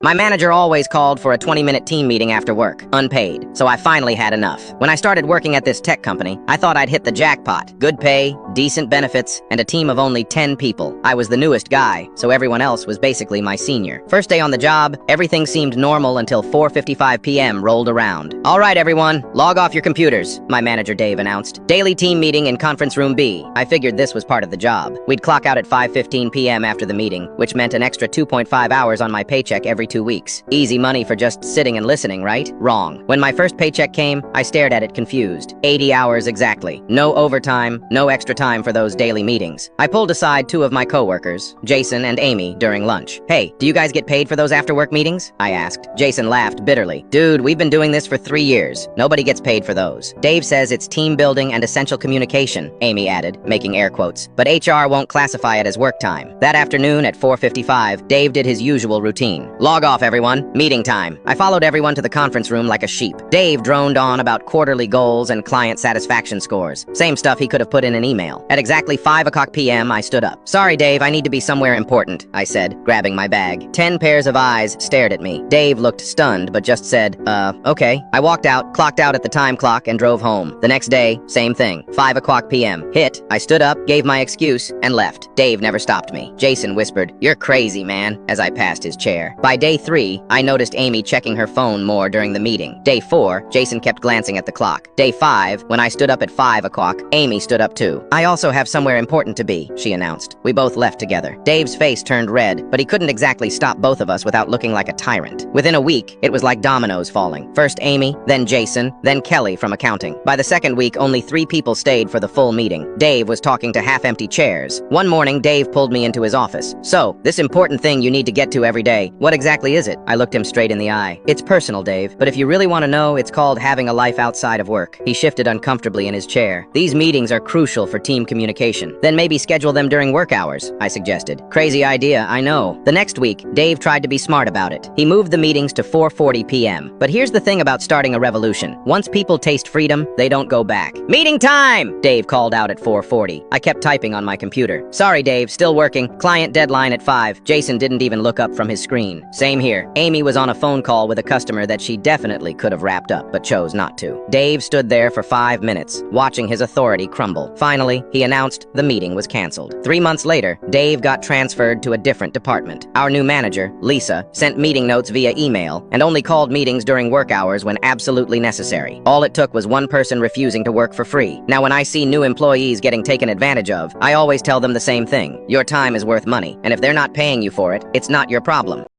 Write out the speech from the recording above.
My manager always called for a 20-minute team meeting after work, unpaid, so I finally had enough. When I started working at this tech company, I thought I'd hit the jackpot. Good pay, decent benefits, and a team of only 10 people. I was the newest guy, so everyone else was basically my senior. First day on the job, everything seemed normal until 4:55 p.m. rolled around. "All right, everyone, log off your computers," my manager Dave announced. "Daily team meeting in conference room B." I figured this was part of the job. We'd clock out at 5:15 p.m. after the meeting, which meant an extra 2.5 hours on my paycheck every 2 weeks. Easy money for just sitting and listening, right? Wrong. When my first paycheck came, I stared at it confused. 80 hours exactly. No overtime, no extra time for those daily meetings. I pulled aside two of my coworkers, Jason and Amy, during lunch. "Hey, do you guys get paid for those after-work meetings?" I asked. Jason laughed bitterly. "Dude, we've been doing this for 3 years. Nobody gets paid for those. Dave says it's team building and essential communication," Amy added, making air quotes. "But HR won't classify it as work time." That afternoon at 4:55, Dave did his usual routine. "Log off, everyone. Meeting time." I followed everyone to the conference room like a sheep. Dave droned on about quarterly goals and client satisfaction scores. Same stuff he could have put in an email. At exactly 5 p.m., I stood up. "Sorry, Dave, I need to be somewhere important," I said, grabbing my bag. 10 pairs of eyes stared at me. Dave looked stunned, but just said, okay. I walked out, clocked out at the time clock, and drove home. The next day, same thing. 5 p.m. Hit. I stood up, gave my excuse, and left. Dave never stopped me. Jason whispered, "You're crazy, man," as I passed his chair. By day 3, I noticed Amy checking her phone more during the meeting. Day 4, Jason kept glancing at the clock. Day 5, when I stood up at 5 o'clock, Amy stood up too. "I also have somewhere important to be," she announced. We both left together. Dave's face turned red, but he couldn't exactly stop both of us without looking like a tyrant. Within a week, it was like dominoes falling. First Amy, then Jason, then Kelly from accounting. By the second week, only 3 people stayed for the full meeting. Dave was talking to half-empty chairs. One morning, Dave pulled me into his office. "So, this important thing you need to get to every day, what exactly is it?" I looked him straight in the eye. "It's personal, Dave, but if you really want to know, it's called having a life outside of work." He shifted uncomfortably in his chair. "These meetings are crucial for team communication. Then maybe schedule them during work hours," I suggested. "Crazy idea, I know." The next week, Dave tried to be smart about it. He moved the meetings to 4:40 p.m. But here's the thing about starting a revolution. Once people taste freedom, they don't go back. "Meeting time!" Dave called out at 4:40. I kept typing on my computer. "Sorry, Dave, still working. Client deadline at 5. Jason didn't even look up from his screen. Same here. Amy was on a phone call with a customer that she definitely could have wrapped up, but chose not to. Dave stood there for 5 minutes, watching his authority crumble. Finally, he announced the meeting was canceled. 3 months later, Dave got transferred to a different department. Our new manager, Lisa, sent meeting notes via email and only called meetings during work hours when absolutely necessary. All it took was one person refusing to work for free. Now, when I see new employees getting taken advantage of, I always tell them the same thing. Your time is worth money, and if they're not paying you for it, it's not your problem.